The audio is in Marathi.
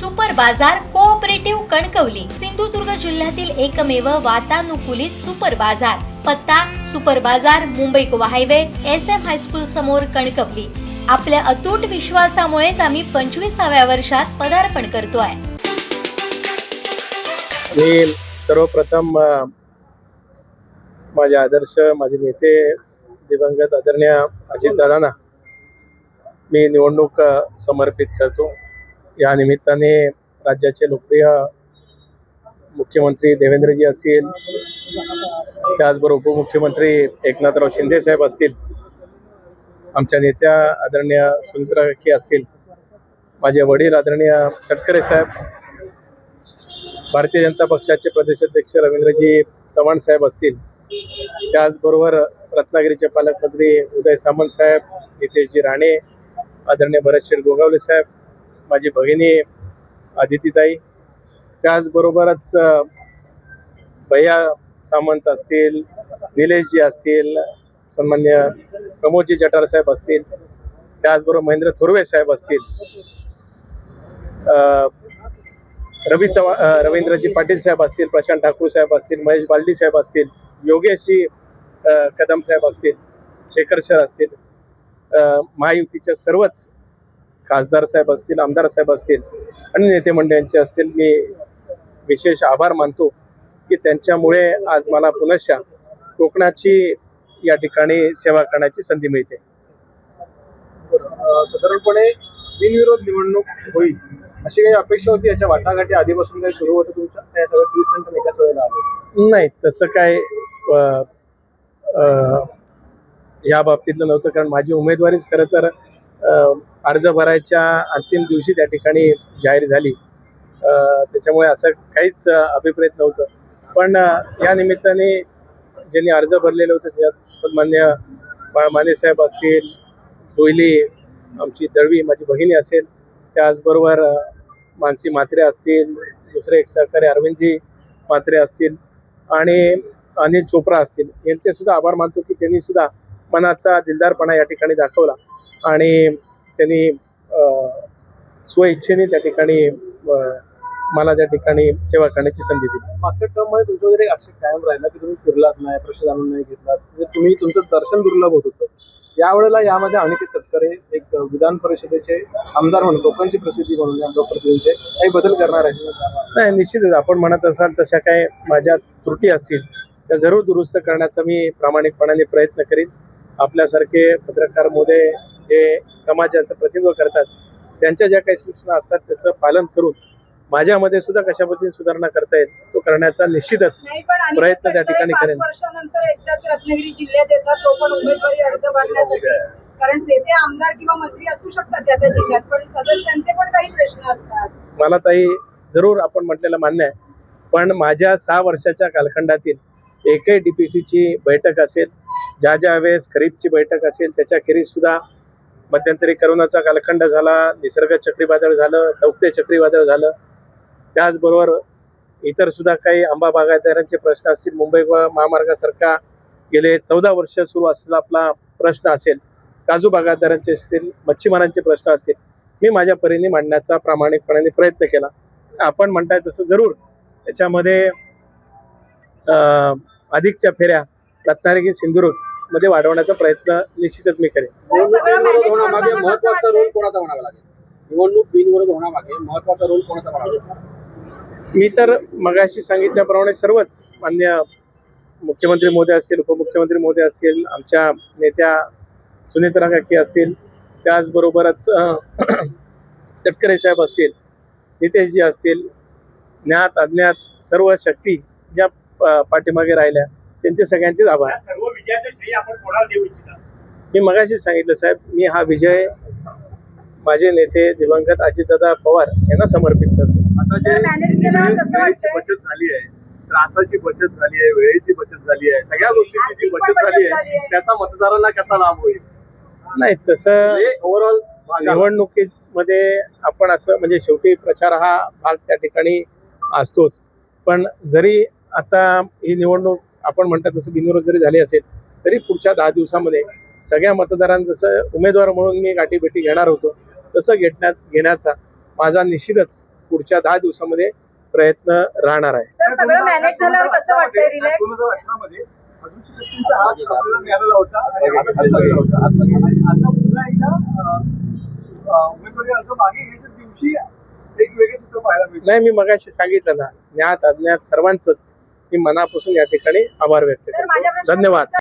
सुपर बाजार कोऑपरेटिव्ह कणकवली, सिंधुदुर्ग जिल्ह्यातील एकमेव वातानुकूलित सुपर बाजार. पत्ता सुपर बाजार, Mumbai Goa highway, SM high school समोर, कणकवली. आपल्या अतूट विश्वासामुळेच आम्ही 25व्या वर्षात पदार्पण करतोय. मी सर्वप्रथम माझे आदर्श, माझे नेते दिवंगत आदरणीय अजितदादांना मी निवडणूक समर्पित करतो. या निमित्ताने राज्याचे लोकप्रिय मुख्यमंत्री देवेंद्रजी असतील, त्याचबरोबर उपमुख्यमंत्री एकनाथराव शिंदे साहेब असतील, आमच्या नेत्या आदरणीय सुनीत्रा काकी असतील, माझे वडील आदरणीय तटकरे साहेब, भारतीय जनता पक्षाचे प्रदेशाध्यक्ष रवींद्रजी चव्हाण साहेब असतील, त्याचबरोबर रत्नागिरीचे पालकमंत्री उदय सामंत साहेब, नितेशजी राणे, आदरणीय भरतशेठ गोगावले साहेब, माझी भगिनी आदितीताई, त्याचबरोबरच भैया सामंत असतील, निलेशजी असतील, सन्मान्य प्रमोदजी जठार साहेब असतील, त्याचबरोबर महेंद्र थोरवे साहेब असतील, रवींद्रजी पाटील साहेब असतील, प्रशांत ठाकूर साहेब असतील, महेश बालदी साहेब असतील, योगेशजी कदम साहेब असतील, शेखर सर असतील, महायुतीच्या सर्वच खासदार साहेब असतील, आमदार साहेब असतील आणि नेते मंडळींचे असतील. मी विशेष आभार मानतो की त्यांच्यामुळे आज मला पुनश्च कोकणाची या ठिकाणी सेवा करण्याची संधी मिळते. साधारणपणे बिनविरोध निवडणूक होईल अशी काही अपेक्षा होती? याच्या वाटाघाटी आधीपासून काही सुरू होतं तुमच्या? त्या सगळं एकाच वेळेला आलं? नाही, तसं काय या बाबतीतलं नव्हतं, कारण माझी उमेदवारीच खरं तर अर्ज भरायच्या अंतिम दिवशी त्या ठिकाणी जाहीर झाली. त्याच्यामुळे असं काहीच अभिप्रेत नव्हतं. पण या निमित्ताने ज्यांनी अर्ज भरलेले होते त्यात सन्मान्य बाळमाने साहेब असतील, जोयली आमची दळवी माझी भगिनी असेल, त्याचबरोबर मानसी म्हात्रे असतील, दुसरे एक सहकारी अरविंदजी म्हात्रे असतील आणि अनिल चोप्रा असतील, यांचे सुद्धा आभार मानतो की त्यांनी सुद्धा मनाचा दिलदारपणा या ठिकाणी दाखवला आणि त्यांनी स्वइच्छेने त्या ठिकाणी मला त्या ठिकाणी सेवा करण्याची संधी दिली. मागच्या टर्ममध्ये तुमच्याकडे एक आक्षेप कायम राहिला की तुम्ही फिरलात नाही, प्रश्न जाणून नाही घेतलात, म्हणजे तुम्ही तुमचं दर्शन दुर्लभ होत होतं. यावेळेला यामध्ये अनिकेत तटकरे एक विधान परिषदेचे आमदार म्हणून, लोकांची प्रतिनिधी म्हणून, या लोकप्रतिनिधींचे काही बदल करणार आहे? नाही, निश्चितच आपण म्हणत असाल तशा काही माझ्या त्रुटी असतील त्या जरूर दुरुस्त करण्याचा मी प्रामाणिकपणाने प्रयत्न करीन. आपल्यासारखे पत्रकार मोदे जे समाजाचं प्रतिनिधित्व करतात त्यांच्या ज्या काही सूचना असतात त्याचं पालन करून माझ्यामध्ये सुद्धा कशा पद्धतीने सुधारणा करता येईल तो करण्याचा निश्चितच प्रयत्न त्या ठिकाणी करेन. 5 वर्षानंतर एकदाच रत्नागिरी जिल्ह्यात येतात, तो पण उमेदवारी अर्ज भरण्यासाठी. कारण तेथे आमदार किंवा मंत्री असू शकतात त्या जिल्ह्यात, पण सदस्यांचे पण काही प्रश्न असतात. मला ताई जरूर आपण म्हटलेलं मान्य आहे, पण माझ्या 6 वर्षाच्या कालखंडातील एकही DPCची बैठक असेल, ज्या वेळेस खरीपची बैठक असेल, त्याच्याखेरीज सुद्धा मध्यंतरी करोनाचा कालखंड झाला, निसर्ग चक्रीवादळ झालं, तौक्ते चक्रीवादळ झालं, त्याचबरोबर इतर सुद्धा काही आंबा बागायतदारांचे प्रश्न असतील, मुंबई महामार्गासारखा गेले 14 वर्ष सुरू असलेला आपला प्रश्न असेल, काजू बागायतदारांचे असतील, मच्छीमारांचे प्रश्न असतील, मी माझ्या परीने मांडण्याचा प्रामाणिकपणाने प्रयत्न केला. आपण म्हणताय तसं जरूर त्याच्यामध्ये अधिकच्या फेऱ्या रत्नागिरी सिंधुदुर्ग मध्ये वाढवण्याचा प्रयत्न निश्चितच मी करेन. महत्वाचा रोल कोणाचा म्हणावा लागेल? निवडणूक बिनविरोध होण्यामागे महत्वाचा रोल कोणाचा म्हणावा लागेल? मी तर मगाशी सांगितल्याप्रमाणे सर्वच मान्य मुख्यमंत्री मोदी असतील, उपमुख्यमंत्री मोदी असतील, आमच्या नेत्या सुनीत्रा काकी असतील, त्याचबरोबरच तटकरे साहेब असतील, नितेशजी असतील, ज्ञात अज्ञात सर्व शक्ती ज्या पाठीमागे राहिल्या त्यांचे सगळ्यांचेच आभार. मी मगाशी सांगितलं साहेब, मी हा विजय माझे नेते दिवंगत अजितदादा पवार यांना समर्पित करतो. आता जे वेळेची बचत झाली आहे, त्रासाची बचत झाली आहे, वेळेची बचत झाली आहे, सगळ्या गोष्टींची जी बचत झाली आहे त्याचा मतदारांना कसा लाभ होईल? नाही, तसं ओव्हरऑल निवडणुकीमध्ये आपण असं म्हणजे शेवटी प्रचार हा भाग त्या ठिकाणी असतोच, पण जरी आता ही निवडणूक आपण म्हणतात तसं बिनविरोध जरी झाली असेल तरी पुढच्या 10 दिवसामध्ये सगळ्या मतदारांना जसं उमेदवार म्हणून मी गाठीभेटी घेणार होतो तसं घेण्याचा माझा निश्चितच पुढच्या 10 दिवसामध्ये प्रयत्न राहणार आहे. सर सगळं मॅनेज झाल्यावर कसं वाटतंय रिलॅक्स 2018 अदृश्य शक्तींचा हात आपल्याला मिळालेला होता आणि आता पुन्हा एकदा उमेदवारी अर्ज मागे घ्यायच्या दिवशी एक वेगळे चित्र पाहायला मिळतं. नाही, मी मगाशी सांगितलं ना, ज्ञात अज्ञात सर्वांचंच मी मनापासून या ठिकाणी आभार व्यक्त सर करतो. माझ्या प्रश्नाचं धन्यवाद. उत्तर